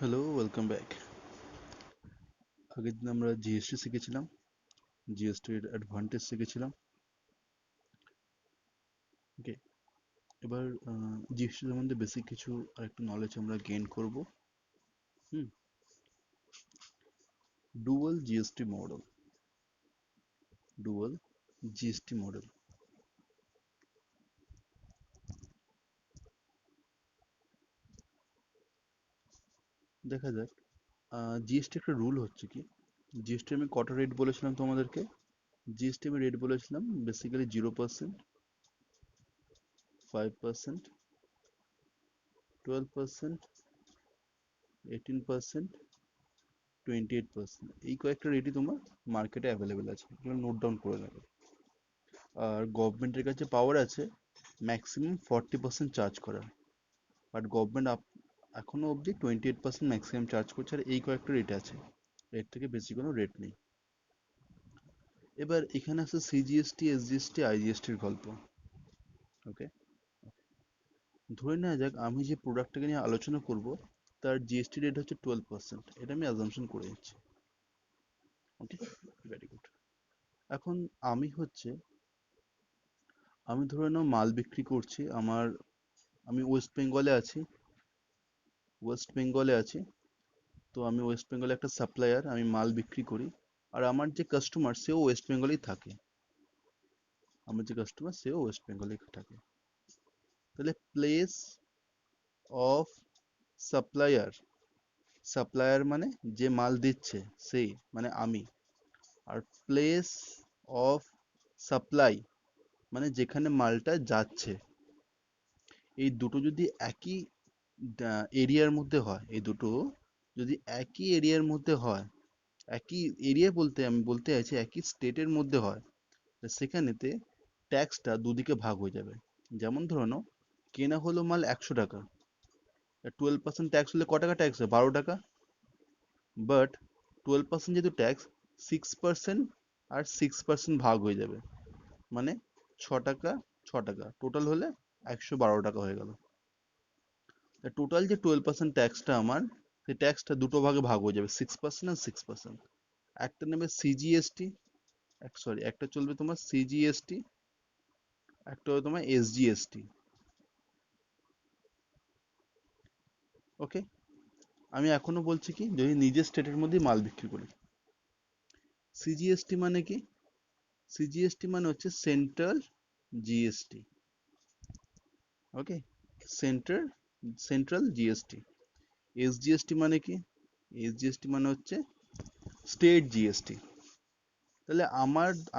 Hello, welcome back. আগের দিন আমরা জিএসটি শিখেছিলাম, জিএসটির অ্যাডভান্টেজ শিখেছিলাম। ওকে, এবার জিএসটি সম্বন্ধে বেসিক কিছু আরেকটু নলেজ আমরা গেইন করব। Hmm, dual GST model, dual GST model. দেখা যাক, জিএসটি একটা রুল হচ্ছে কি, জিএসটি আমি কটা রেট বলেছিলাম তোমাদেরকে? জিএসটি আমি রেট বলেছিলাম বেসিক্যালি 0%, 5%, 12%, 18%, 28%, এই কয়েকটা রেটই তোমার মার্কেটে অ্যাভেলেবেল আছে, এগুলো নোট ডাউন করে নেবে। আর গভর্নমেন্টের কাছে পাওয়ার আছে ম্যাক্সিমাম 40% চার্জ করার, বাট গভর্নমেন্ট এখনো অবধি 28% ম্যাক্সিমাম চার্জ করছে, আর এই কয়েকটা রেট আছে, এর থেকে বেশি কোনো রেট নেই। এবার এখানে আছে সিজিএসটি, এসজিএসটি, আইজিএসটির গল্প। ওকে, ধরে নেওয়া যাক আমি যে প্রোডাক্টটাকে নিয়ে আলোচনা করব তার জিএসটি রেট হচ্ছে 12%, এটা আমি অ্যাজাম্পশন করে নিচ্ছি। ওকে, ভেরি গুড। এখন আমি হচ্ছে আমি ধরে নাও মাল বিক্রি করছি, আমি ওয়েস্ট বেঙ্গলে আছি। তো আমি ওয়েস্ট বেঙ্গলে একটা সাপ্লায়ার, আমি মাল বিক্রি করি। আর আমার যে কাস্টমার সেও ওয়েস্ট বেঙ্গলেই থাকে, তাহলে প্লেস অফ সাপ্লায়ার, সাপ্লায়ার মানে যে মাল দিচ্ছে সেই, মানে আমি। আর প্লেস অফ সাপ্লাই মানে যেখানে মালটা যাচ্ছে। এই দুটো যদি একই এরিয়ার মধ্যে হয়, এই দুটো যদি একই এরিয়ার মধ্যে হয়, একই এরিয়া বলতে আমি বলতে চাইছি একই স্টেটের মধ্যে হয়, সেখানেতে ট্যাক্সটা দুদিকে ভাগ হয়ে যাবে। যেমন ধরে নাও কেনা হলো মাল 100 টাকা, 12% ট্যাক্স হলে ক টাকা ট্যাক্স হয়? 12 টাকা। বাট 12% যেহেতু ট্যাক্স, 6% আর 6% ভাগ হয়ে যাবে, মানে 6 টাকা, 6 টাকা টোটাল হলে 112 টাকা হয়ে গেল। টোটাল যে 12% ট্যাক্সটা আমার, সেই ট্যাক্সটা দুটো ভাগে ভাগ হয়ে যাবে, 6% আর 6%। একটা নেবে সিজিএসটি, সরি, একটা চলবে তোমার সিজিএসটি, একটা হবে তোমার এসজিএসটি। ওকে, আমি এখনো বলছি কি, যদি নিজের স্টেটের মধ্যে মাল বিক্রি করি। সিজিএসটি মানে কি? সিজিএসটি মানে হচ্ছে সেন্ট্রাল জিএসটি। ওকে, সেন্ট্রাল সেন্ট্রাল জিএসটি। এসজিএসটি মানে কি? এসজিএসটি মানে হচ্ছে স্টেট জিএসটি। তাহলে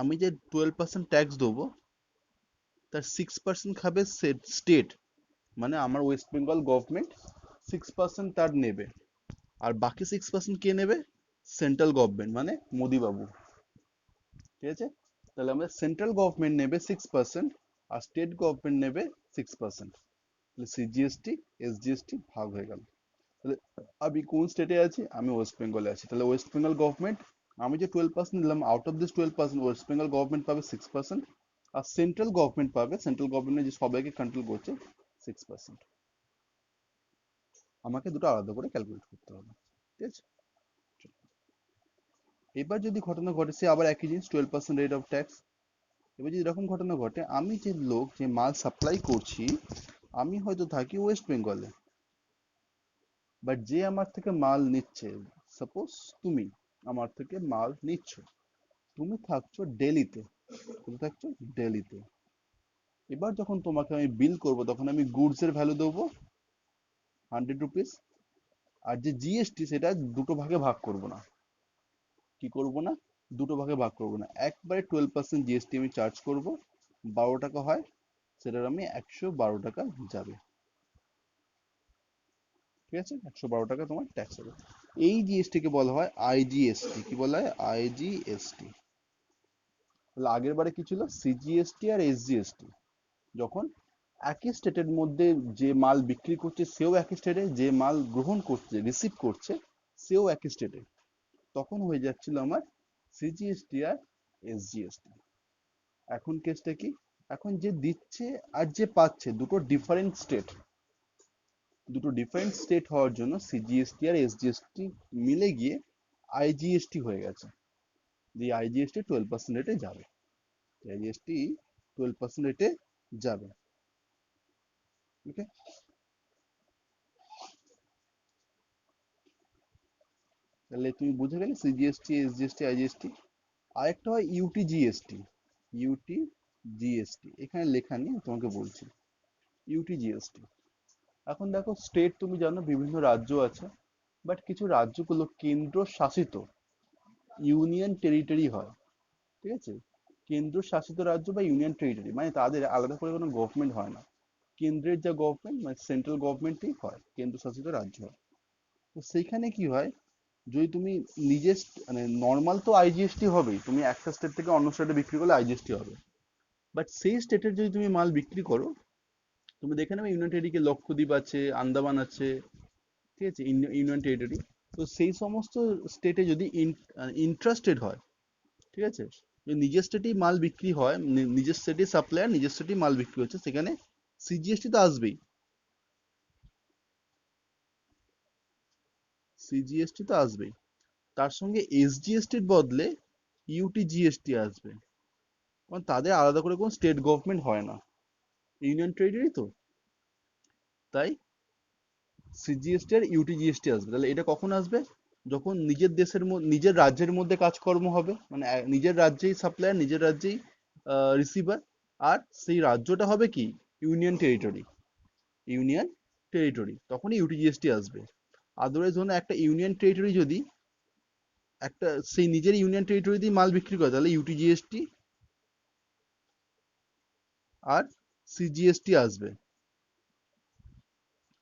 আমি যে 12% ট্যাক্স দেবো, তার 6% খাবে স্টেট, মানে আমার ওয়েস্ট বেঙ্গল গভর্নমেন্ট 6% তার নেবে। আর বাকি 6% কে নেবে? সেন্ট্রাল গভর্নমেন্ট, মানে মোদি বাবু। ঠিক আছে, তাহলে আমাদের সেন্ট্রাল গভর্নমেন্ট নেবে 6%, আর স্টেট গভর্নমেন্ট নেবে 6%। তাহলে সিজিএসটি এসজিএসটি ভাগ হয়ে গেল। তাহলে আমি কোন স্টেটে আছি? আমি ওয়েস্ট বেঙ্গলে আছি। তাহলে ওয়েস্ট বেঙ্গল গভর্নমেন্ট, আমি যে 12% দিলাম, out of this 12% West Bengal government পাবে 6%, আর সেন্ট্রাল গভর্নমেন্ট পাবে, সেন্ট্রাল গভর্নমেন্ট যে সবাইকে কন্ট্রোল করছে, 6%। আমাকে দুটো আলাদা করে ক্যালকুলেট করতে হবে। ঠিক আছে, এবার যদি ঘটনা ঘটে, সে আবার একই জিনিস, 12% রেট অফ ট্যাক্স। এবার যদি এরকম ঘটনা ঘটে, আমি যে লোক, যে মাল সাপ্লাই করছি, আমি হয়তো থাকি ওয়েস্ট বেঙ্গলে, বাট যে আমার থেকে মাল নিচ্ছে, সাপোজ তুমি আমার থেকে মাল নিচ্ছ, তুমি থাকছো দিল্লিতে, তুমি থাকছো দিল্লিতে। এবার যখন তোমাকে আমি বিল করব, তখন আমি গুডস এর ভ্যালু দেবো 100 রুপিস। আর যে জিএসটি, সেটা দুটো ভাগে ভাগ করব না। কি করব না? দুটো ভাগে ভাগ করব না, একবারে 12% জিএসটি আমি চার্জ করব। 12 টাকা হয়, সেটার আমি 112 টাকা যাবে। ঠিক আছে, 112 টাকা তোমার ট্যাক্স হবে। এই জিএসটি কে বলা হয় আইজিএসটি। কি বলা হয়? আইজিএসটি। তাহলে আগের বারে কি ছিল? সিজিএসটি আর এসজিএসটি। যখন একই স্টেটের মধ্যে যে মাল বিক্রি করছে সেও একই স্টেটে, যে মাল গ্রহণ করছে, রিসিভ করছে, সেও একই স্টেটে, তখন হয়ে যাচ্ছিল আমার সিজিএসটি আর এসজিএসটি। এখন কেসটা কি? এখন যে দিচ্ছে আর যে পাচ্ছে, দুটো ডিফারেন্ট স্টেট। দুটো ডিফারেন্ট স্টেট হওয়ার জন্য সিজিএসটি আর এসজিএসটি মিলে গিয়ে আইজিএসটি হয়ে গেছে। যে আইজিএসটি 12% রেটে যাবে, আইজিএসটি 12% রেটে যাবে। ওকে, তাহলে তুমি বুঝে গেলে সিজিএসটি, এসজিএসটি, আইজিএসটি। আরেকটা হয় ইউটিজিএসটি। ইউটিজিএসটি এখানে লেখা নেই, আমি তোমাকে বলছি। ইউটিজিএসটি, এখন দেখো স্টেট তুমি জানো বিভিন্ন রাজ্য আছে, বাট কিছু রাজ্যগুলো কেন্দ্র শাসিত, ইউনিয়ন টেরিটরি হয়। ঠিক আছে, কেন্দ্র শাসিত রাজ্য বা ইউনিয়ন টেরিটরি মানে তাদের আলাদা করে কোনো গভর্নমেন্ট হয় না। কেন্দ্রের যা গভর্নমেন্ট মানে সেন্ট্রাল গভর্নমেন্টই হয়, কেন্দ্র শাসিত রাজ্য হয়। তো সেইখানে কি হয়, যদি তুমি নিজে মানে নর্মাল তো আইজিএসটি হবেই, তুমি একটা স্টেট থেকে অন্য স্টেটে বিক্রি করলে আইজিএসটি হবে। বাট সেই স্টেটের যদি তুমি মাল বিক্রি করো, তুমি দেখে নেবে ইউনিয়ন টেরিটরি লক্ষদ্বীপ আছে, আন্দামান আছে, ঠিক আছে, ইউনিয়ন টেরিটরি। তো সেই সমস্ত স্টেটে যদি ইন্ট্রাস্টেড হয়, ঠিক আছে, যদি নিজের স্টেটেই মাল বিক্রি হয়, নিজের স্টেটেই সাপ্লায়ার নিজের স্টেটেই মাল বিক্রি হচ্ছে, সেখানে সিজিএসটি তো আসবেই। সিজিএসটি তো আসবেই, তার সঙ্গে এসজিএসটির বদলে ইউটিজিএসটি আসবে। কারণ তাদের আলাদা করে কোনো স্টেট গভর্নমেন্ট হয় না, ইউনিয়ন টেরিটরি তো, তাই সিজিএসটি আর ইউটিজিএসটি আসবে। তাহলে এটা কখন আসবে, যখন নিজের দেশের নিজের রাজ্যের মধ্যে কাজকর্ম হবে, মানে নিজের রাজ্যেই সাপ্লায়ার নিজের রাজ্যেই রিসিভার, আর সেই রাজ্যটা হবে কি ইউনিয়ন টেরিটরি, ইউনিয়ন টেরিটরি, তখনই ইউটিজিএসটি আসবে। আদারওয়াইজ ধরুন একটা ইউনিয়ন টেরিটরি যদি একটা সেই নিজের ইউনিয়ন টেরিটরি দিয়ে মাল বিক্রি করে, তাহলে ইউটিজিএসটি আর সিজিএসটি আসবে।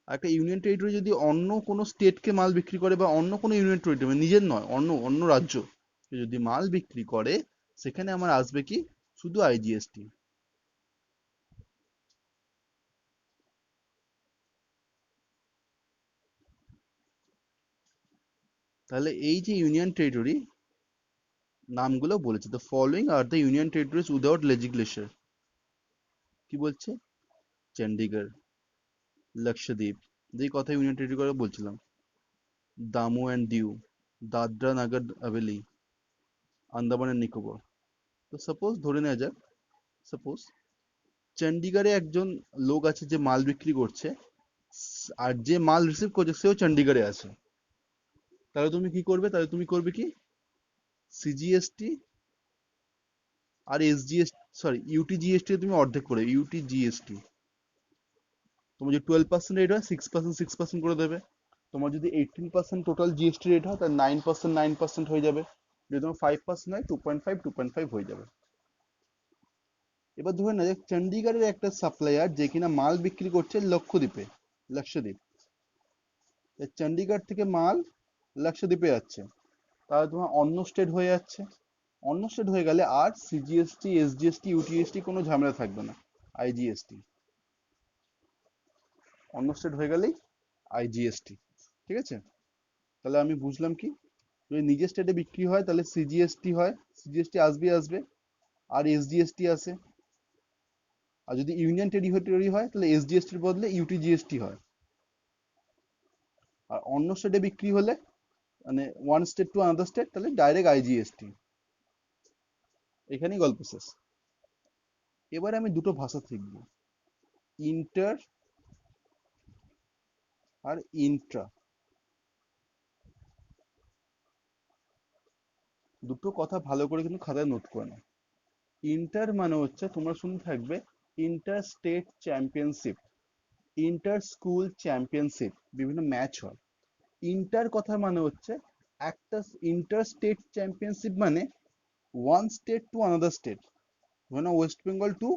আর একটা ইউনিয়ন টেরিটরি যদি অন্য কোনো স্টেটকে মাল বিক্রি করে, বা অন্য কোনো ইউনিয়ন টেরিটরি মানে নিজের নয়, অন্য অন্য রাজ্য যদি মাল বিক্রি করে, সেখানে আমার আসবে কি শুধু আইজিএসটি। তাহলে এই যে ইউনিয়ন টেরিটরি নামগুলো বলেছে, the following are the union territories without legislature, কি বলছে, চণ্ডীগড়, লক্ষদ্বীপ, যেই কথা ইউনিয়ন টেরিটরি করে বলছিলাম, দামু অ্যান্ড দিউ, দাদরা নাগর হাভেলি, আন্দামান অ্যান্ড নিকোবর। তো সাপোজ ধরে নেওয়া যাক, সাপোজ চণ্ডীগড়ে একজন লোক আছে যে মাল বিক্রি করছে, আর যে মাল রিসিভ করছে সেও চণ্ডীগড়ে আছে। তাহলে তুমি কি করবে, তাহলে তুমি করবে কি সিজিএসটি আর এসজিএসটি, সরি ইউটিজিএসটি তুমি অর্ধেক করে, ইউটিজিএসটি তোমার যদি 12% রেট হয় 6% 6% করে দেবে। তোমার যদি 18% টোটাল জিএসটি রেট হয় তাহলে 9% 9% হয়ে যাবে। যদি তোমার 5% হয় 2.5 2.5 হয়ে যাবে। এবার ধরে না যে চণ্ডীগড়ের একটা সাপ্লায়ার যে কিনা মাল বিক্রি করছে লক্ষদ্বীপে, লক্ষদ্বীপ, চণ্ডীগড় থেকে মাল লক্ষদ্বীপে যাচ্ছে, তাহলে তোমার অন্য স্টেট হয়ে যাচ্ছে। অন্য স্টেট হয়ে গেলে আর সিজিএসটি, এসজিএসটি, ইউটিএসটি কোনো ঝামেলা থাকবে না, আইজিএসটি। অন্য স্টেট হয়ে গেলেই আইজিএসটি। ঠিক আছে, তাহলে আমি বুঝলাম কি, যদি নিজের স্টেটে বিক্রি হয় তাহলে সিজিএসটি হয়, সিজিএসটি আসবে আসবে, আর এসজিএসটি আসে। আর যদি ইউনিয়ন টেরিটরি হয় তাহলে এসজিএসটির বদলে ইউটিজিএসটি হয়। আর অন্য স্টেটে বিক্রি হলে মানে one state to another state, তাহলে ডাইরেক্ট আইজিএসটি। এখানেই গল্প শেষ। এবারে আমি দুটো ভাষা শিখব, ইন্টার আর ইন্ট্রা। দুটো কথা ভালো করে কিন্তু খাতায় নোট করে নাও। ইন্টার মানে হচ্ছে, তোমরা শুনে থাকবে inter state championship, inter school championship, বিভিন্ন ম্যাচ হয়। ইন্টার কথা মানে হচ্ছে একটা, ইন্টার স্টেট চ্যাম্পিয়নশিপ মানে one state to another state, মানে ওয়েস্ট বেঙ্গল টু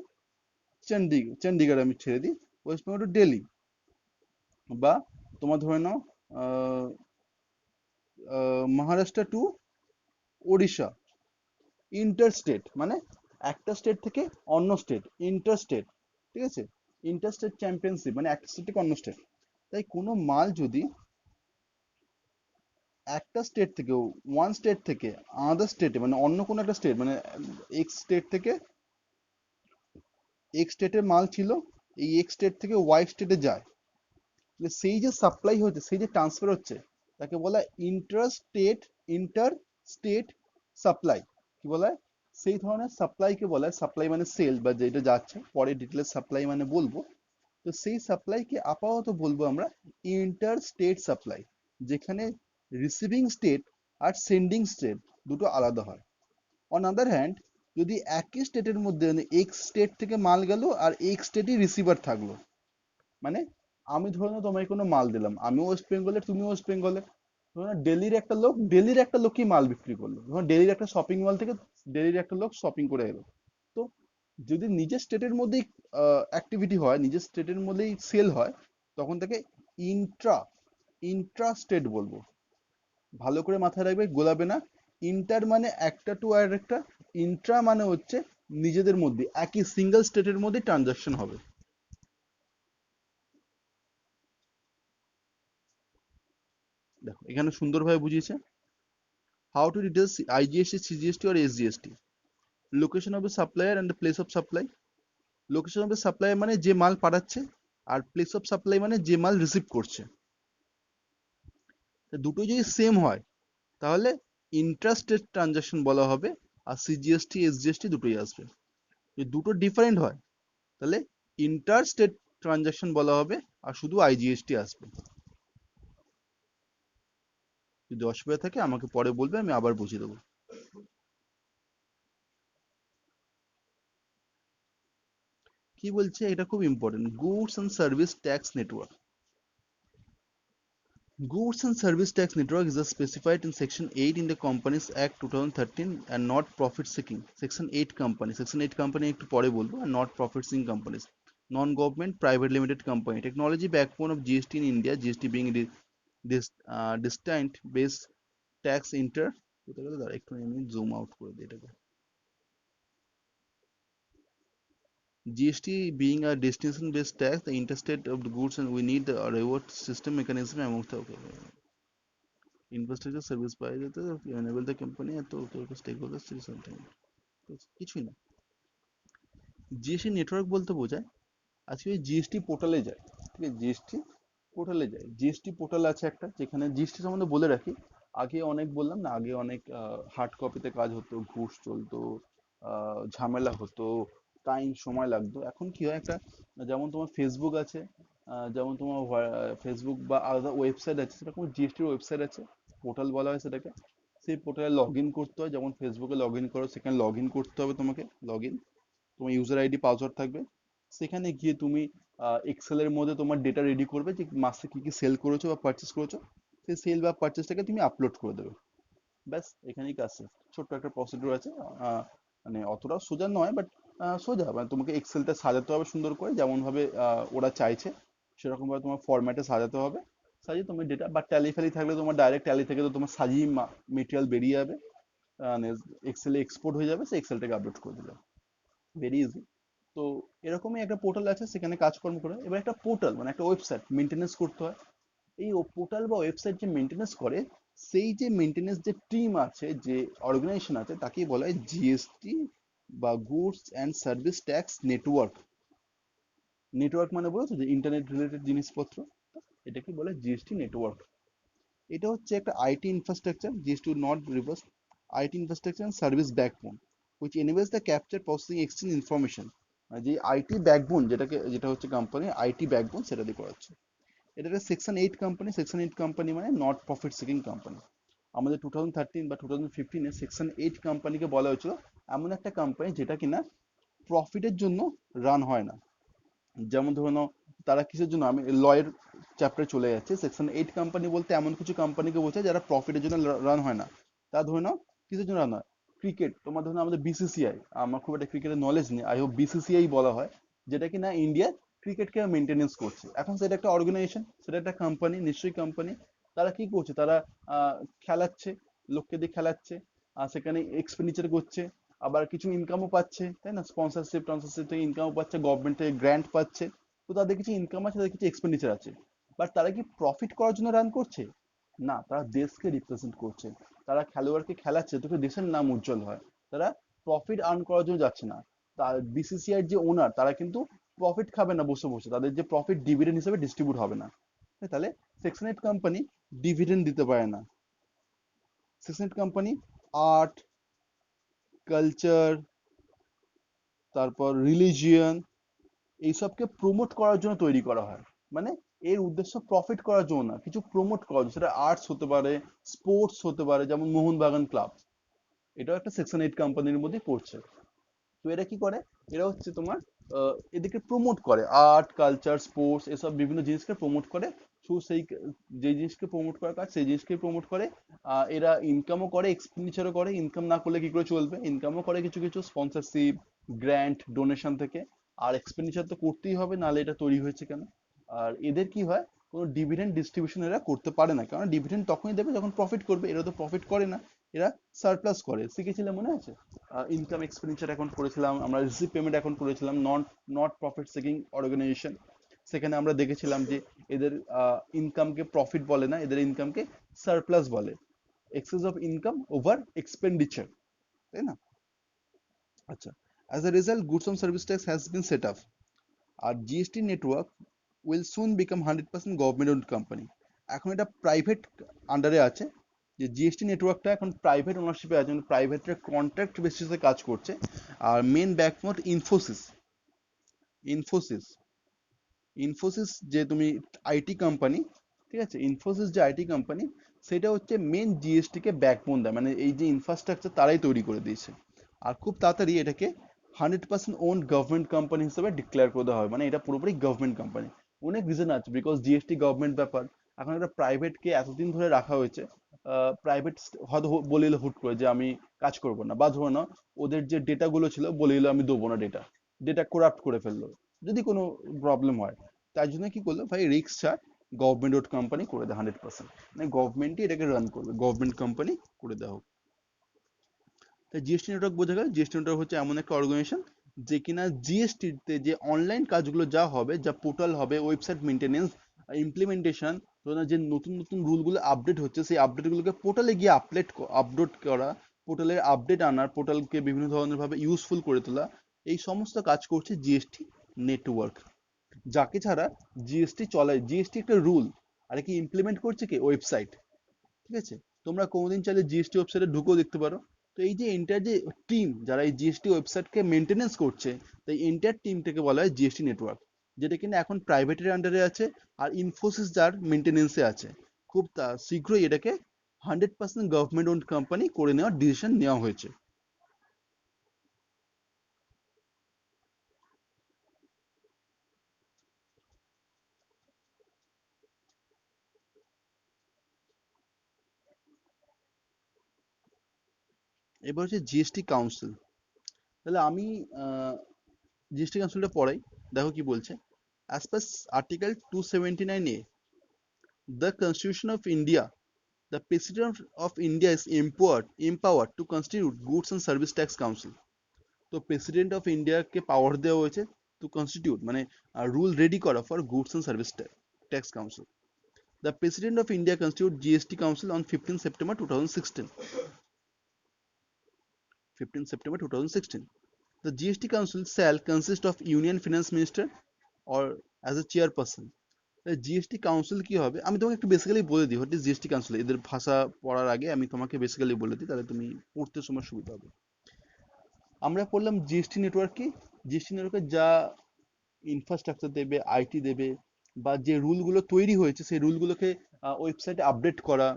চণ্ডীগড়, চণ্ডীগড় আমি ছেড়ে দিই, ওয়েস্ট বেঙ্গল টু দিল্লি, বা তোমার ধরে নাও আহ, Maharashtra to Odisha. Inter state মানে একটা স্টেট থেকে অন্য স্টেট, ইন্টার স্টেট। ঠিক আছে, ইন্টার স্টেট চ্যাম্পিয়নশিপ মানে একটা স্টেট থেকে অন্য স্টেট। তাই কোনো মাল যদি একটা স্টেট থেকে, ওয়ান স্টেট থেকে আদার স্টেটে মানে অন্য কোনো একটা স্টেট, মানে এক্স স্টেট থেকে, এক্স স্টেটের মাল ছিল, এই এক্স স্টেট থেকে ওয়াই স্টেটে যায়, সেই যে সাপ্লাই হচ্ছে, সেই যে ট্রান্সফার হচ্ছে, তাকে বলা হয় ইন্টার স্টেট সাপ্লাই। কি বলা হয়? সেই ধরনের সাপ্লাইকে বলা হয়, সাপ্লাই মানে সেল বা যেটা যাচ্ছে, পরে ডিটেলে সাপ্লাই মানে বলবো। তো সেই সাপ্লাইকে আপাতত বলবো আমরা ইন্টার স্টেট সাপ্লাই, যেখানে রিসিভিং স্টেট আর সেন্ডিং স্টেট দুটো আলাদা হয়। অন আদার হ্যান্ড, যদি একই স্টেটের মধ্যে, মানে এক্স স্টেট থেকে মাল গেল আর এক্স স্টেটই রিসিভার থাকলো, মানে আমি ধরে নাও তোমায় কোনো মাল দিলাম, আমি ওয়েস্ট বেঙ্গলের, তুমি ওয়েস্ট বেঙ্গলের, ধরো না দিল্লির একটা লোকই মাল বিক্রি করলো, ধরো দিল্লির একটা শপিং মল থেকে দিল্লির একটা লোক শপিং করে এলো। তো যদি নিজের স্টেটের মধ্যেই অ্যাক্টিভিটি হয়, নিজের স্টেটের মধ্যেই সেল হয়, তখন তাকে ইন্ট্রা ইন্ট্রা স্টেট বলবো। ভালো করে মাথায় রাখবে, গোলাবে না। ইন্টার মানে একটা টু আর একটা, ইন্ট্রা মানে হচ্ছে নিজেদের মধ্যে একই সিঙ্গেল স্টেটের মধ্যে ট্রানজাকশন হবে। দেখো এখানে সুন্দরভাবে বুঝিয়েছে। How to detail IGST, CGST or SGST. Location of the supplier and the place of supply. Location of the supplier মানে যে মাল পাঠাচ্ছে, আর প্লেস অফ সাপ্লাই মানে যে মাল রিসিভ করছে। তা দুটোই যদি সেম হয়, তাহলে ইন্ট্রাস্টেট ট্রানজাকশন বলা হবে, আর সিজিএসটি এসজিএসটি দুটোই আসবে। যদি দুটো ডিফারেন্ট হয়, তাহলে ইন্টার স্টেট ট্রানজাকশন বলা হবে, আর শুধু আইজিএসটি আসবে। যদি অসুবিধা থাকে আমাকে পরে বলবে, আমি আবার বুঝিয়ে দেবো। কি বলছে, এটা খুব important, goods and service tax network. Goods and Service Tax Network is specified in Section 8 in the Companies Act 2013 and not profit seeking. Section 8 company. Section 8 company একটু পরে বলবো, and not profit seeking companies. Non-government private limited company. Technology backbone of GST in India. GST being distinct based tax inter. কোথায় গেল দাঁড়া, একটু আমি zoom out করে দিই এটাকে। GST being a destination based tax, the interstate of the goods, and we need the reward system mechanism among the, okay, infrastructure service পাওয়া যেতে এনেবল দ্য কোম্পানি এত স্টেক হোল্ডার্স সামথিং, কিছুই না। GST network বলতে বোঝায়, আজকে ওই GST পোর্টালে যায়, ঠিক আছে, জিএসটি পোর্টালে যায়, জিএসটি পোর্টাল আছে একটা, যেখানে জিএসটি সম্বন্ধে বলে রাখি। আগে অনেক বললাম না, আগে অনেক হার্ড কপিতে কাজ হতো, ঘুষ চলতো, ঝামেলা হতো, টাইম সময় লাগতো। এখন কি হয়, একটা যেমন তোমার ফেসবুক আছে, যেমন তোমার ফেসবুক বা আলাদা ওয়েবসাইট আছে, সেরকম জিএসটির ওয়েবসাইট আছে, পোর্টাল বলা হয় সেটাকে। সেই পোর্টালে লগ ইন করতে হয়, যেমন ফেসবুকে লগ ইন করো, সেখানে লগ ইন করতে হবে তোমাকে, লগ ইন, তোমার ইউজার আইডি পাসওয়ার্ড থাকবে। সেখানে গিয়ে তুমি এক্সেলের মধ্যে তোমার ডেটা রেডি করবে, যে মাসে কি কি সেল করেছো বা পারচেস করেছো, সেই সেল বা পারচেসটাকে তুমি আপলোড করে দেবে। ব্যাস, এখানেই কাজ শেষ। ছোট্ট একটা প্রসিডিউর আছে, মানে অতটাও সোজা নয়, বাট সোজা, মানে তোমাকে এক্সেলটা সাজাতে হবে সুন্দর করে, যেমন ভাবে ওরা চাইছে সেরকম ভাবে তোমার ফরম্যাটে সাজাতে হবে। সাজিয়ে তুমি ডেটা বা ট্যালি ফ্যালি থাকলে তোমার ডাইরেক্ট ট্যালি থেকে তো তোমার সাজিয়ে মেটেরিয়াল বেরিয়ে যাবে, মানে এক্সেলে এক্সপোর্ট হয়ে যাবে, সেই এক্সেলটাকে আপলোড করে দিলে, ভেরি ইজি। তো এরকমই একটা পোর্টাল আছে, সেখানে কাজকর্ম করে। এবার একটা পোর্টাল মানে একটা ওয়েবসাইট মেনটেনেন্স করতে হয়। এই পোর্টাল বা ওয়েবসাইট যে মেনটেনেন্স করে, সেই যে মেনটেনেন্স যে টিম আছে, যে অর্গানাইজেশন আছে, তাকেই বলা হয় জিএসটি বা goods and service tax network. Network মানে বলছো যে ইন্টারনেট রিলেটেড জিনিসপত্র, এটাকে বলে জিএসটি নেটওয়ার্ক। এটা হচ্ছে একটা IT infrastructure, GST not reverse, IT infrastructure and service backbone which enables the capture, processing, exchange information। যে আইটি ব্যাকবোন, যেটা হচ্ছে কোম্পানির আইটি ব্যাকবোন, সেটা দিয়ে করা হচ্ছে। এটা একটা সেকশন 8 কোম্পানি। সেকশন 8 কোম্পানি মানে নট প্রফিট সিকিং কোম্পানি। আমাদের 2013 বা 2015-এ সেকশন 8 কোম্পানিকে বলা হয়েছিল এমন একটা কোম্পানি যেটা কিনা প্রফিটের জন্য রান হয় না। যেমন ধরে নাও, তারা কিসের জন্য, আমি লয়ের চ্যাপ্টারে চলে যাচ্ছে। সেকশন 8 কোম্পানি বলতে এমন কিছু কোম্পানিকে বোঝায় যারা প্রফিটের জন্য রান হয় না। তা ধরে নাও কিসের জন্য রান হয়, ক্রিকেট, তোমার ধরুন আমাদের বিসিসিআই, আমার খুব একটা ক্রিকেটের নলেজ নেই, আই হোপ বিসিসিআই বলা হয়, যেটা কিনা ইন্ডিয়ার ক্রিকেটকে মেনটেনেন্স করছে। এখন সেটা একটা অর্গানাইজেশন, সেটা একটা কোম্পানি, নিশ্চয়ই কোম্পানি। তারা কি করছে, তারা খেলাচ্ছে, লোককে দিয়ে খেলাচ্ছে, আর সেখানে এক্সপেন্ডিচার করছে, আবার কিছু ইনকামও পাচ্ছে, তাই না, স্পন্সরশিপ টন্সরশিপ থেকে ইনকামও পাচ্ছে, গভর্নমেন্ট থেকে গ্র্যান্ট পাচ্ছে। তো তাদের কিছু ইনকাম আছে, তাদের কিছু এক্সপেন্ডিচার আছে। বাট তারা কি প্রফিট করার জন্য রান করছে? না, তারা দেশকে রিপ্রেজেন্ট করছে। তারা খেলোয়াড়কে খেলাচ্ছে তোকে দেশের নাম উজ্জ্বল হয়। তারা প্রফিট আর্ন করার জন্য যাচ্ছে না। তার বিসিসিআই যে ওনার, তারা কিন্তু প্রফিট খাবে না বসে বসে, তাদের যে প্রফিট ডিভিডেন্ড হিসেবে ডিস্ট্রিবিউট হবে না, তাহলে সেকশন 8 কোম্পানি ডিভিডেন্ড দিতে পারে না। সেকশন 8 কোম্পানি আর্ট, কালচার, তারপর রিলিজিয়ন, এইসবকে প্রমোট করার জন্য তৈরি করা হয়। মানে এর উদ্দেশ্য প্রফিট করার জন্য না, কিছু প্রমোট করার জন্য। সেটা আর্টস হতে পারে, স্পোর্টস হতে পারে, যেমন মোহনবাগান ক্লাব, এটাও একটা সেকশন 8 কোম্পানির মধ্যে পড়ছে। তো এরা কি করে, এরা হচ্ছে তোমার এদেরকে প্রমোট করে, আর্ট কালচার স্পোর্টস এসব বিভিন্ন জিনিসকে প্রমোট করে। তো সেই যে জিনিসকে প্রমোট করার কাজ সেই জিনিসকে প্রমোট করে। এরা ইনকামও করে, এক্সপেন্ডিচারও করে। ইনকাম না করলে কি করে চলবে, ইনকামও করে কিছু কিছু স্পন্সরশিপ, গ্র্যান্ট, ডোনেশন থেকে। আর এক্সপেন্ডিচার তো করতেই হবে, নাহলে এটা তৈরি হয়েছে কেন। আর এদের কি হয়, কোনো ডিভিডেন্ড ডিস্ট্রিবিউশন এরা করতে পারে না, কারণ ডিভিডেন্ড তখনই দেবে যখন প্রফিট করবে। এরা তো প্রফিট করে না, এরা সারপ্লাস করে। শিখেছিলে মনে আছে, ইনকাম এক্সপেন্ডিচার অ্যাকাউন্ট করেছিলাম আমরা, রিসিভ পেমেন্ট অ্যাকাউন্ট করেছিলাম, নট প্রফিট সিকিং অর্গানাইজেশন। সেখানে আমরা দেখেছিলাম যে এদের ইনকামকে প্রফিট বলে না, এদের ইনকামকে সারপ্লাস বলে। Excess of income over expenditure, তাই না? আচ্ছা, as a result goods and service tax has been set up, আর GST network will soon become 100% government owned company. এখন এটা প্রাইভেট আন্ডারে আছে, যে জিএসটি নেটওয়ার্কটা এখন প্রাইভেট ওনারশিপে আছে, প্রাইভেটের কন্ট্রাক্ট বেসিসে কাজ করছে। আর মেন ব্যাকবোন ইনফোসিস। ইনফোসিস ইনফোসিস যে তুমি আইটি কোম্পানি, ঠিক আছে, ইনফোসিস যে আইটি কোম্পানি, সেটা হচ্ছে মেন জিএসটি কে ব্যাকবোন দেয়, মানে এই যে ইনফ্রাস্ট্রাকচার তারাই তৈরি করে দিয়েছে। আর খুব তাড়াতাড়ি এটাকে 100% ওন গভর্নমেন্ট কোম্পানি হিসেবে ডিক্লেয়ার করে দেওয়া হয়, মানে এটা পুরোপুরি গভর্নমেন্ট কোম্পানি। অনেক রিজন আছে, বিকজ জিএসটি গভর্নমেন্ট ব্যাপার। এখন একটা প্রাইভেটকে এতদিন ধরে রাখা হয়েছে, প্রাইভেট হয়তো বলে দিল হুট করে যে আমি কাজ করব না, বা ধরো না ওদের যে ডেটা গুলো ছিল বলে দিল আমি দেবো না, ডেটা ডেটা করাপ্ট করে ফেললো যদি কোনো প্রবলেম হয়। তার জন্য কি করলো ভাই, রিক্স ছাড়, গভর্নমেন্ট ওড কোম্পানি করে দেয় 100%, মানে গভর্নমেন্টই এটাকে রান করবে, গভর্নমেন্ট কোম্পানি করে দেওয়া হোক। তাই জিএসটি নেটওয়ার্ক বোঝা গেল, জিএসটি নেটওয়ার্ক হচ্ছে এমন একটা অর্গানাইজেশন যে কিনা জিএসটিতে যে অনলাইন কাজগুলো যা হবে, যা পোর্টাল হবে, ওয়েবসাইট মেনটেনেন্স, ইমপ্লিমেন্টেশন, যে নতুন নতুন রুলগুলো আপডেট হচ্ছে সেই আপডেটগুলোকে পোর্টালে গিয়ে আপলোড করা, পোর্টালের আপডেট আনার, পোর্টালকে বিভিন্ন ধরনের ভাবে ইউজফুল করে তোলা, এই সমস্ত কাজ করছে জিএসটি নেটওয়ার্ক। যাকে ছাড়া জিএসটি চলে, জিএসটি একটা রুল, আর কি ইমপ্লিমেন্ট করছে কি ওয়েবসাইট, ঠিক আছে। তোমরা কোনোদিন চাইলে জিএসটি ওয়েবসাইটে ঢুকেও দেখতে পারো। তো এই যে এন্টার যে টিম যারা এই জিএসটি ওয়েবসাইটকে মেনটেনেন্স করছে, তাই এন্টার টিমটাকে বলা হয় জিএসটি নেটওয়ার্ক, যেটা কিনা এখন প্রাইভেটের আন্ডারে আছে, আর ইনফোসিস যার মেনটেনেন্সে আছে। খুব শীঘ্রই এটাকে 100% গভর্নমেন্ট ওন্ড কোম্পানি করে নেওয়ার ডিসিশন নেওয়া হয়েছে। এবার হচ্ছে জিএসটি কাউন্সিল। তাহলে আমি জিএসটি কাউন্সিলটা পড়াই, দেখো কি বলছে। As per article 279A, the Constitution of India, the President of India is empowered to constitute Goods and Service Tax Council. তো প্রেসিডেন্ট অফ ইন্ডিয়াকে পাওয়ার দেওয়া হয়েছে টু কনস্টিটিউট, মানে রুল রেডি করা for goods and service tax council. The president of India constitute GST council on 15 September 2016। 15 September 2016, the GST Council shall consist of Union Finance Minister or as a chairperson। GST council কি হবে, আমি তোমাকে একটু basically বলে দিই what is GST council. এদের ভাষা পড়ার আগে আমি তোমাকে বেসিক্যালি বলে দিই, তাহলে তুমি পড়তে সময় সুবিধা হবে। আমরা পড়লাম জিএসটি নেটওয়ার্ক কি, জিএসটি নেটওয়ার্কে যা ইনফ্রাস্ট্রাকচার দেবে, আইটি দেবে, বা যে রুলগুলো তৈরি হয়েছে সেই রুলগুলোকে ওয়েবসাইটে আপডেট করা,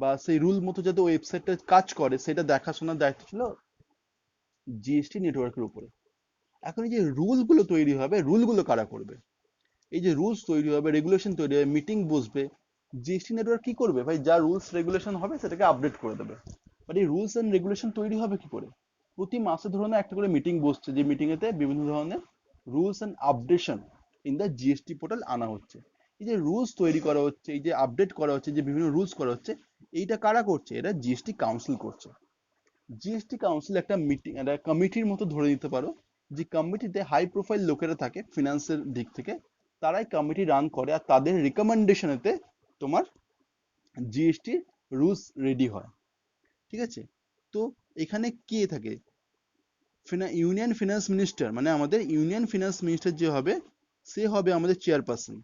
বা সেই রুল মতো যাতে ওয়েবসাইটটা কাজ করে সেটা দেখাশোনার দায়িত্ব ছিল জিএসটি নেটওয়ার্কের উপরে। এখন এই যে রুলগুলো তৈরি হবে, রুলগুলো কারা করবে, এই যে রুলস তৈরি হবে, রেগুলেশন তৈরি হবে, মিটিং বসবে, জিএসটি নেটওয়ার্ক কি করবে ভাই, যা রুলস রেগুলেশন হবে সেটাকে আপডেট করে দেবে। বাট এই রুলস এন্ড রেগুলেশন তৈরি হবে কি করে, প্রতি মাসে ধরুন একটা করে মিটিং বসছে, যে মিটিং এতে বিভিন্ন ধরনের rules and updation in the GST portal আনা হচ্ছে। এই যে রুলস তৈরি করা হচ্ছে, এই যে আপডেট করা হচ্ছে, যে বিভিন্ন রুলস করা হচ্ছে, এইটা কারা করছে, এটা জিএসটি কাউন্সিল করছে। জিএসটি কাউন্সিল একটা মিটিং, একটা কমিটির মতো ধরে নিতে পারো, যে কমিটিতে হাই প্রোফাইল লোকেরা থাকে ফিনান্সের দিক থেকে, তারাই কমিটি রান করে, আর তাদের রিকমেন্ডেশনেতে তোমার জিএসটি রুলস রেডি হয়, ঠিক আছে। তো এখানে কে থাকে, ইউনিয়ন ফিনান্স মিনিস্টার, মানে আমাদের ইউনিয়ন ফিনান্স মিনিস্টার যে হবে, সে হবে আমাদের chairperson.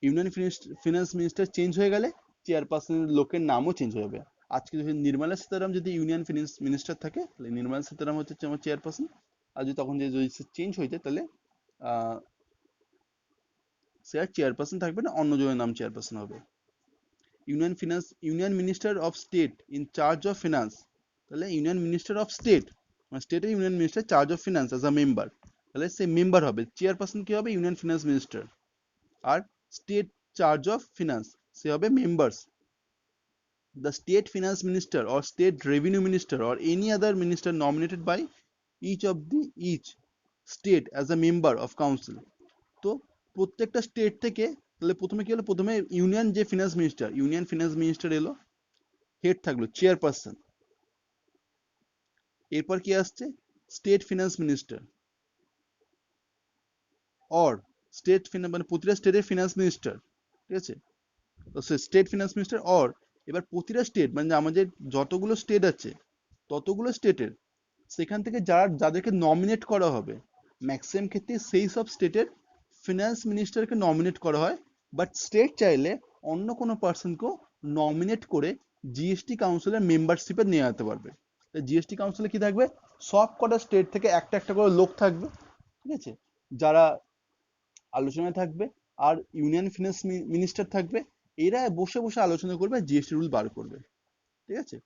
Union finance minister change হয়ে গেলে চেয়ারপারসনের লোকের নামও চেঞ্জ হয়ে যাবে। আজকে যদি নির্মলা সীতারাম যদি ইউনিয়ন ফিনান্স মিনিস্টার থাকে তাহলে নির্মলা সীতারাম হচ্ছে আমার চেয়ারপারসন। আর যদি তখন যদি চেঞ্জ হয়ে যায় তাহলে আহ সে আর চেয়ারপারসন থাকবে না, অন্যজনের নাম চেয়ারপারসন হবে। Union minister of state in charge of finance, তাহলে ইউনিয়ন মিনিস্টার অফ স্টেট মানে স্টেটের union minister charge of finance as a member, তাহলে সে মেম্বার হবে। চেয়ারপারসন কি হবে? Union finance minister. আর স্টেট চার্জ অফ ফিনান্স সে হবে members. The state finance minister or state revenue minister or any other minister nominated by each state as a member of council. তো প্রত্যেকটা state থেকে তাহলে প্রথমে কি হলো, প্রথমে ইউনিয়ন ফিনান্স মিনিস্টার এলো, হেড থাকলো চেয়ারপারসন। এরপর কি আসছে? State finance minister or state finance মানে প্রতিটা স্টেটের ফিনান্স মিনিস্টার, ঠিক আছে? তো স্টেট ফিনান্স মিনিস্টার অর এবার প্রতিটা স্টেট মানে আমাদের যতগুলো স্টেট আছে ততগুলো স্টেটের সেখান থেকে যাদেরকে নমিনেট করা হবে, ম্যাক্সিমাম ক্ষেত্রে সেই সব স্টেটের ফিনান্স মিনিস্টারকে নমিনেট করা হয়। বাট স্টেট চাইলে অন্য কোনো পার্সনকেও নমিনেট করে জিএসটি কাউন্সিলের মেম্বারশিপে নিয়ে যেতে পারবে। জিএসটি কাউন্সিলে কি থাকবে? সব কটা স্টেট থেকে একটা একটা করে লোক থাকবে, ঠিক আছে, যারা আলোচনায় থাকবে। আর ইউনিয়ন ফিনান্স মিনিস্টার থাকবে, এরা বসে বসে আলোচনা করবে, জিএসটি রুল বার করবে, ঠিক আছে।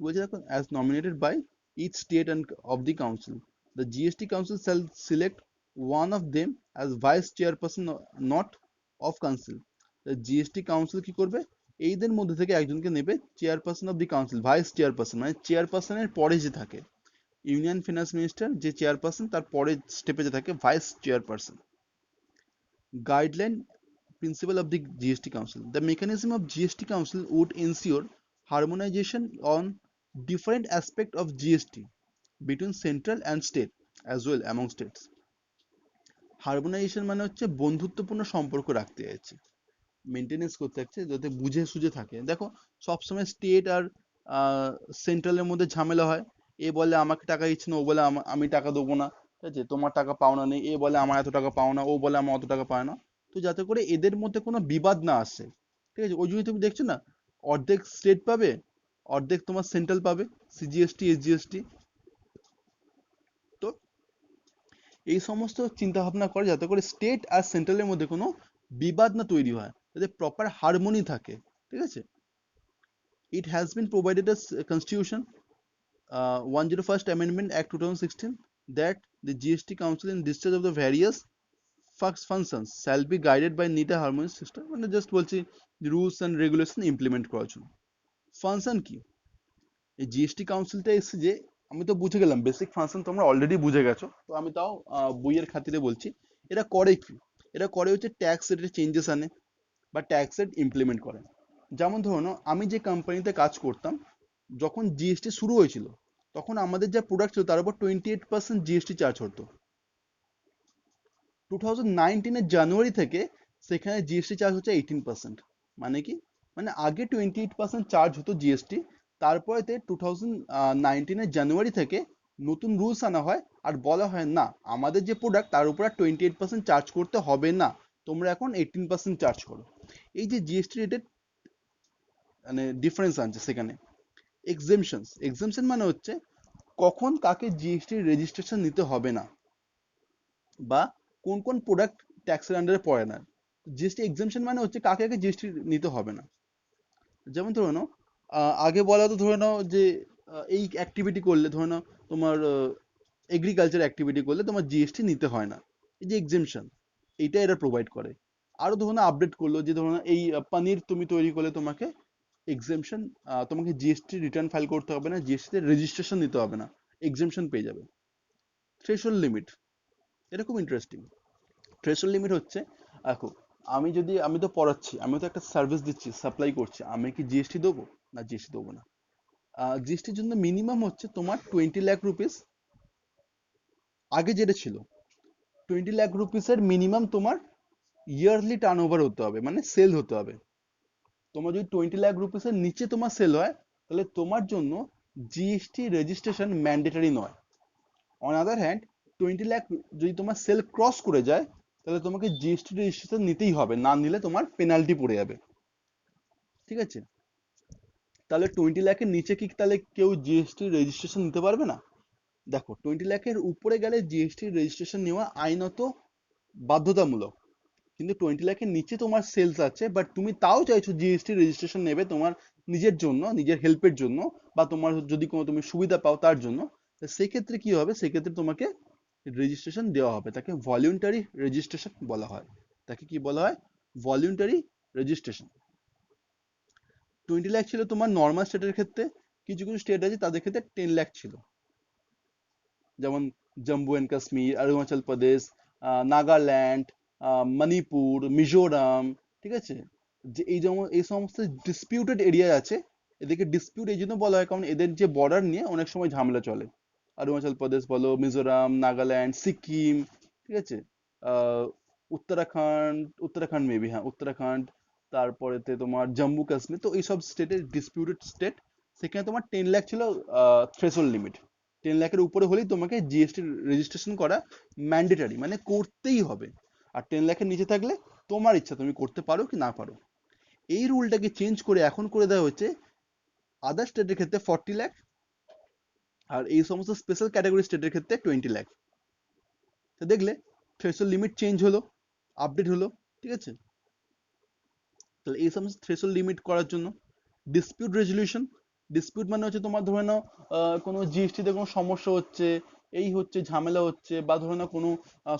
বলছে দেখো, as nominated by each state and of the council, the GST council shall select one of them as vice chairperson not of council. The GST council কি করবে? এইদের মধ্যে থেকে একজনকে নেবে chairperson of the council, vice chairperson মানে চেয়ারপারসনের পরে যে থাকে। ইউনিয়ন ফিনান্স মিনিস্টার যে চেয়ারপারসন তার পরে স্টেপে যে থাকে vice chairperson. Guideline principle of the GST Council. The mechanism of GST Council would ensure harmonization on different aspects of GST between central and state as well among states. হারমোনাইজেশন মানে হচ্ছে বন্ধুত্বপূর্ণ সম্পর্ক রাখতে চাইছে, মেনটেনেন্স করতে চাইছে যাতে বুঝে সুঝে থাকে। দেখো সবসময় স্টেট আর সেন্ট্রালের মধ্যে ঝামেলা হয়, এ বলে আমাকে টাকা দিচ্ছে না, ও বলে আমি টাকা দেবো না, ঠিক আছে, তোমার টাকা পাওনা নেই, এ বলে আমার এত টাকা পাওনা, ও বলে আমার অত টাকা পায় না। তো যাতে করে এদের মধ্যে কোনো বিবাদ না আসে, ঠিক আছে, ওই জন্য তুমি দেখছো না, অর্ধেক স্টেট পাবে, অর্ধেক তোমার সেন্ট্রাল পাবে, সিজিএসটি এসজিএসটি। তো এই সমস্ত চিন্তা ভাবনা করে যাতে করে স্টেট আর সেন্ট্রালের মধ্যে কোনো বিবাদ না তৈরি হয়, যাতে প্রপার হারমোনি থাকে, ঠিক আছে। It has been provided as Constitution 101st Amendment Act 2016 that the GST Council in discharge of the various functions shall be guided by neat harmonious system, মানে জাস্ট বলছি রুলস অ্যান্ড রেগুলেশন ইমপ্লিমেন্ট করার জন্য। Function কি? এই GST কাউন্সিলটা এসে যে আমি তো বুঝে গেলাম, বেসিক ফাংশন তোমরা অলরেডি বুঝে গেছো, তো আমি তাও বইয়ের খাতিরে বলছি। এরা করে কি? এরা করে হচ্ছে ট্যাক্স রেটে চেঞ্জেস আনে বা ট্যাক্স রেট ইমপ্লিমেন্ট করে। যেমন ধরুন আমি যে কোম্পানিতে কাজ করতাম, যখন জিএসটি শুরু হয়েছিল তখন আমাদের যা প্রোডাক্ট ছিল তার উপর 28% জিএসটি চার্জ হতো। 2019-এর জানুয়ারি থেকে সেখানে জিএসটি চার্জ হচ্ছে 18%। মানে কি? মানে আগে 28% চার্জ হতো জিএসটি, তারপরেতে 2019-এর জানুয়ারি থেকে নতুন রুলস আনা হয় আর বলা হয় না, আমাদের যে প্রোডাক্ট তার উপর আর 28% চার্জ করতে হবে না, তোমরা এখন 18% চার্জ করো। এই যে জিএসটি রেটের মানে ডিফারেন্স আনছে সেখানে। এক্সেমশন মানে হচ্ছে কখন কাকে জিএসটি রেজিস্ট্রেশন নিতে হবে না, বা কোন কোন প্রোডাক্ট ট্যাক্সের আন্ডারে পড়ে না। জিএসটি এক্সেমশন মানে হচ্ছে কাকে কাকে জিএসটি নিতে হবে না। যেমন ধরে নাও আগে বলা হতো, ধরে নাও যে এই অ্যাক্টিভিটি করলে, ধরে নাও তোমার এগ্রিকালচার অ্যাক্টিভিটি করলে তোমার জিএসটি নিতে হয় না, এই যে এক্সেমশন, এইটা এরা প্রোভাইড করে। আরো ধরুন আপডেট করলো যে ধরুন এই পনির তুমি তৈরি করলে তোমাকে এক্সেমশন, তোমাকে জিএসটি রিটার্ন ফাইল করতে হবে না, জিএসটি রেজিস্ট্রেশন নিতে হবে না, এক্সেমশন পেয়ে যাবে। থ্রেশহোল্ড লিমিট, এটা খুব ইন্টারেস্টিং। থ্রেশহোল্ড লিমিট হচ্ছে, দেখো আমি তো পড়াচ্ছি, আমি তো একটা সার্ভিস দিচ্ছি, সাপ্লাই করছি, আমি কি জিএসটি দেবো? না, জিএসটি দেবো না। জিএসটির জন্য মিনিমাম হচ্ছে তোমার 20 লাখ রুপিস, আগে যেটা ছিল 20 লাখ রুপিসের মিনিমাম তোমার ইয়ারলি টার্ন ওভার হতে হবে, মানে সেল হতে হবে। তোমার যদি 20 লাখ রুপিসের নিচে তোমার সেল হয় তাহলে তোমার জন্য জিএসটি রেজিস্ট্রেশন ম্যান্ডেটরি নয়। অন আদার হ্যান্ড 20 লাখ যদি তোমার সেল ক্রস করে যায় তাহলে তোমাকে জিএসটি রেজিস্ট্রেশন নিতেই হবে, না নিলে তোমার পেনাল্টি পড়ে যাবে। ঠিক আছে? তাহলে 20 লাখের নিচে কি তাহলে কেউ জিএসটি রেজিস্ট্রেশন নিতে পারবে না? দেখো, 20 লাখের উপরে গেলে জিএসটি রেজিস্ট্রেশন নেওয়া আইনত বাধ্যতামূলক। কিন্তু 20 লাখের নিচে তোমার সেলস আছে, বাট তুমি তাও চাইছো জিএসটি রেজিস্ট্রেশন নেবে তোমার নিজের জন্য, নিজের হেল্পের জন্য, বা তোমার যদি কোনো তুমি সুবিধা পাও তার জন্য। তো সেক্ষেত্রে কি হবে, সেক্ষেত্রে তোমাকে রেজিস্ট্রেশন দেওয়া হবে, তাকে ভলিউন্টারি রেজিস্ট্রেশন বলা হয়। তাকে কি বলা হয়? ভলিউন্টারি রেজিস্ট্রেশন। 20 লাখ ছিল তোমার নর্মাল স্টেটের ক্ষেত্রে, কিছু কিছু স্টেট আছে তাদের ক্ষেত্রে 10 লাখ ছিল, যেমন জম্মু অ্যান্ড কাশ্মীর, অরুণাচল প্রদেশ, নাগাল্যান্ড, মণিপুর, মিজোরাম। ঠিক আছে? যে এই যেমন এই সমস্ত ডিসপিউটেড এরিয়া আছে, এদেরকে ডিসপিউট এই জন্য বলা হয় কারণ এদের যে বর্ডার নিয়ে অনেক সময় ঝামেলা চলে। অরুণাচল প্রদেশ বলো, মিজোরাম, নাগাল্যান্ড, সিকিম। ঠিক আছে? আহ উত্তরাখণ্ড, উত্তরাখণ্ড মেবি, হ্যাঁ উত্তরাখণ্ড। তারপরেতে তোমার জম্মু কাশ্মীর, তো এইসব স্টেটের ডিসপিউটেড স্টেট, সেখানে তোমার 10 লাখ ছিল থ্রেশহোল্ড লিমিট। 10 লাখের উপরে হলেই তোমাকে জিএসটি রেজিস্ট্রেশন করা ম্যান্ডেটারি, মানে করতেই হবে। আর 10 লাখের নিচে থাকলে তোমার ইচ্ছা, তুমি করতে পারো কি না পারো। এই রুলটাকে চেঞ্জ করে এখন করে দেওয়া হচ্ছে আদার স্টেটের ক্ষেত্রে 40 লাখ, আর এই সমস্ত স্পেশাল ক্যাটাগরি স্টেটের ক্ষেত্রে 20 লাখ। তো দেখলে থ্রেশহোল্ড লিমিট চেঞ্জ হলো, আপডেট হলো। ঠিক আছে? তাহলে এই সমস্ত থ্রেশহোল্ড লিমিট করার জন্য ডিসপিউট রেজলিউশন। ডিসপিউট মানে হচ্ছে তোমার ধরে নাও কোনো জিএসটি তে কোনো সমস্যা হচ্ছে, এই হচ্ছে ঝামেলা হচ্ছে, বা ধরে নাও কোনো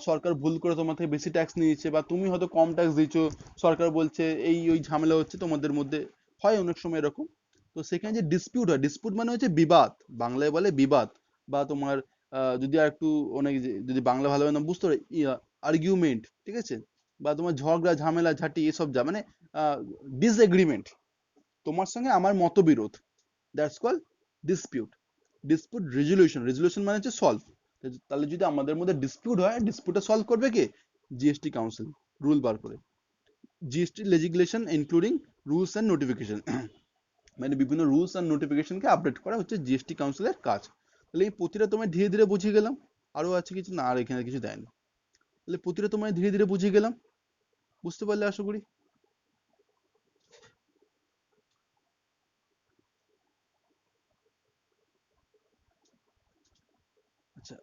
সরকার ভুল করে তোমার থেকে বেশি ট্যাক্স নিয়েছে, বা তুমি হয়তো কম ট্যাক্স দিয়েছো, সরকার বলছে এই ওই ঝামেলা হচ্ছে তোমাদের মধ্যে, হয় অনেক সময় এরকম। তো সেখানে যে ডিসপিউট হয়, ডিসপিউট মানে হচ্ছে বিবাদ, বাংলায় বলে বিবাদ, বা তোমার যদি আর একটু অনেক যদি বাংলা ভালোভাবে না বুঝতে পারে, আর্গুমেন্ট। ঠিক আছে? বা তোমার ঝগড়া ঝামেলা ঝাঁটি এসব যা মানে ডিসএগ্রিমেন্ট, তোমার সঙ্গে আমার মতবিরোধ, that's call dispute. Dispute resolution, resolution মানে হচ্ছে সলভ। তাহলে যদি আমাদের মধ্যে ডিসপিউট হয়, ডিসপিউটটা সলভ করবে কে? জিএসটি কাউন্সিল, রুল বার করে। GST legislation including rules and notification, মানে বিভিন্ন রুলস অ্যান্ড নোটিফিকেশনকে আপডেট করা হচ্ছে জিএসটি কাউন্সিলের কাজ। তাহলে এই প্রতিটা তোমায় ধীরে ধীরে বুঝিয়ে গেলাম। আরো আছে কিছু না? আর এখানে কিছু দেয়নি। তাহলে প্রতিটা তোমায় ধীরে ধীরে বুঝিয়ে গেলাম, বুঝতে পারলে আশা করি। আচ্ছা,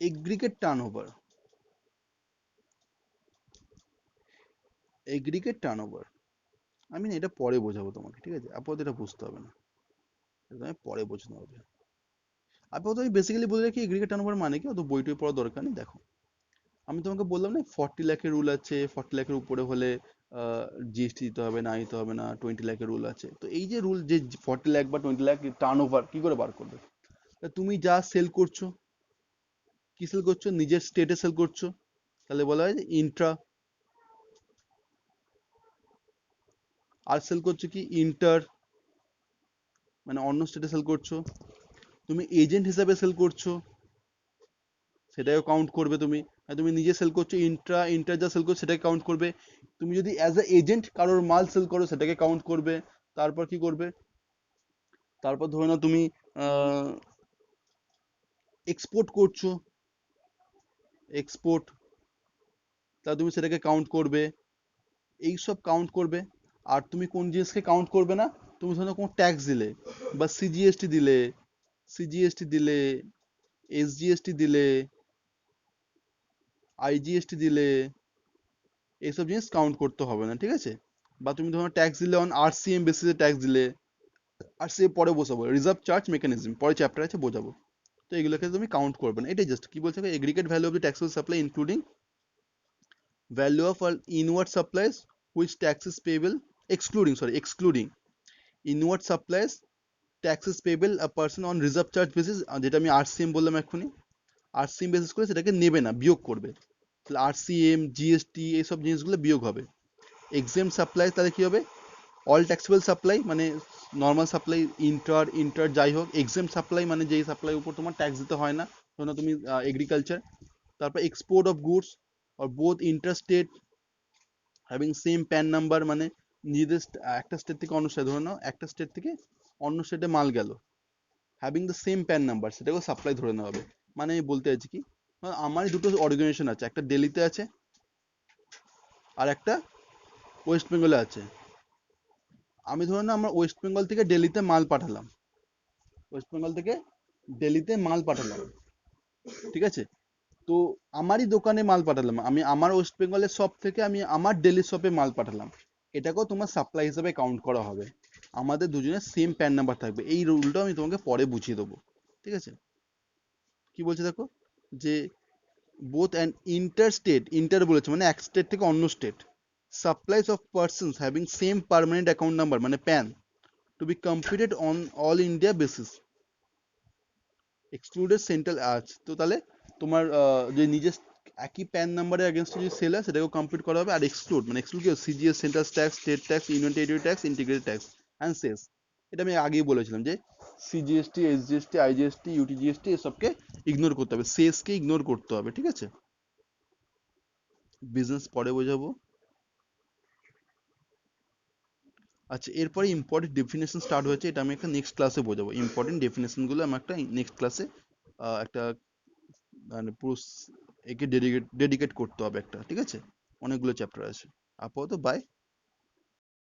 এগ্রিগেট টার্নওভার। এগ্রিগেট টার্নওভার, আমি না এটা পরে বোঝাবো তোমাকে, ঠিক আছে? আপাতত এটা বুঝতে হবে না, এটা তোমায় পরে বোঝানো হবে। আপাতত আমি বেসিক্যালি বলে রাখি এগ্রিগেট টার্নওভার মানে কি, অত বই টই পড়ার দরকার নেই। দেখো, আমি তোমাকে বললাম না 40 লাখের রুল আছে, 40 লাখের উপরে হলে জিএসটি দিতে হবে না, দিতে হবে না, 20 লাখের রুল আছে। তো এই যে রুল, যে 40 লাখ বা 20 লাখ টার্নওভার কি করে বার করবে? তা তুমি যা সেল করছো, কি সেল করছো? নিজের স্টেটে সেল করছো, তাহলে বলা হয় যে ইন্ট্রা। আর সেল করছো কি ইন্টার, মানে অন্য স্টেটে সেল করছো। তুমি এজেন্ট হিসাবে সেল করছো, সেটাকে কাউন্ট করবে তুমি। আর তুমি নিজে সেল করছো ইন্ট্রা, ইন্টার যা সেল করছো সেটাকে কাউন্ট করবে। তুমি যদি অ্যাজ এ এজেন্ট কারোর মাল সেল করো সেটাকে কাউন্ট করবে। তারপর কি করবে? তারপর ধরে নাও তুমি এক্সপোর্ট করছো, এক্সপোর্ট, তা তুমি সেটাকে কাউন্ট করবে। এই সব কাউন্ট করবে। আর তুমি কোন জিনিসকে কাউন্ট করবে না? তুমি ধরো কোনো ট্যাক্স দিলে, বা সিজিএসটি দিলে, সিজিএসটি দিলে, এসজিএসটি দিলে, আইজিএসটি দিলে, এইসব জিনিস কাউন্ট করতে হবে না। ঠিক আছে? বা তুমি ধরো ট্যাক্স দিলে অন আরসিএম বেসিসে ট্যাক্স দিলে, আরসিএম পরে বসাবো, রিজার্ভ চার্জ মেকানিজম পরে চ্যাপ্টার আছে বোঝাবো। তো এগুলোকে তুমি কাউন্ট করবে না, এটাই জাস্ট কি বলছে, aggregate value of the taxable supply including value of all inward supplies which taxes payable, excluding inward supplies taxes payable a person on reserve charge basis, যেটা আমি আরসিএম বললাম এক্ষুনি, আরসিএম বেসিস করে সেটাকে নেবে না, বিয়োগ করবে। তাহলে আরসিএম, জিএসটি এইসব জিনিসগুলো বিয়োগ হবে। এক্সেম্পট সাপ্লাই তাহলে কি হবে? অল ট্যাক্সেবল সাপ্লাই মানে নর্মাল সাপ্লাই, ইন্টার ইন্টার যাই হোক। এক্সেম্পট সাপ্লাই মানে যেই সাপ্লাই উপর তোমার ট্যাক্স দিতে হয় না, ধরো তুমি এগ্রিকালচার। তারপর export of goods or both interstate having same pan number, মানে নিজেদের একটা স্টেট থেকে অন্য স্টেট, ধরে নাও একটা স্টেট থেকে অন্য স্টেটে মাল গেল, having the same pan number, সেটাকেও সাপ্লাই ধরে নেওয়া হবে। মানে আমি বলতে চাইছি কি, আমার দুটো অর্গানাইজেশন আছে, একটা দিল্লিতে আছে, আর একটা ওয়েস্ট বেঙ্গলে আছে। আমি ধরুন না আমার ওয়েস্ট বেঙ্গল থেকে দিল্লিতে মাল পাঠালাম, ওয়েস্ট বেঙ্গল থেকে দিল্লিতে মাল পাঠালাম, ঠিক আছে? তো আমারই দোকানে মাল পাঠালাম, আমি আমার ওয়েস্ট বেঙ্গলের শপ থেকে আমি আমার দিল্লি শপে মাল পাঠালাম, এটাকেও তোমার সাপ্লাই হিসেবে কাউন্ট করা হবে। আমাদের দুজনের সেম প্যান নাম্বার থাকবে, এই রুলটা আমি তোমাকে পরে বুঝিয়ে দেবো, ঠিক আছে? কি বলছে দেখো, যে বোথ অ্যান্ড ইন্টারস্টেট, ইন্টার বলেছে মানে এক স্টেট থেকে অন্য state, supplies of persons having same permanent account number মানে PAN to be computed on all India basis, excluded central arch. তো তাহলে তোমার যে নিজের একই প্যান নাম্বারের এগেনস্টে যদি সেল হয় সেটাকেও কমপ্লিট করা হবে। আর এক্সক্লুড মানে এক্সক্লুড কি, CGS, central tax, state tax, union territory tax, integrated tax and cess. এটা আমি আগেই বলেছিলাম যে সিজিএসটি, এসজিএসটি, আইজিএসটি, ইউটিজিএসটি এসবকে ইগনোর করতে হবে, সেসকে ইগনোর করতে হবে, ঠিক আছে? বিজনেস পরে বোঝাবো। আচ্ছা, এরপরে ইম্পর্টেন্ট ডেফিনেশন স্টার্ট হয়েছে, এটা আমি একটা নেক্সট ক্লাসে বোঝাবো। ইম্পর্টেন্ট ডেফিনেশন গুলো আমি একটা নেক্সট ক্লাসে একটা মানে পুরো একে ডেডিকেট করতে হবে একটা, ঠিক আছে? অনেকগুলো চ্যাপ্টার আছে। আপাতত বাই।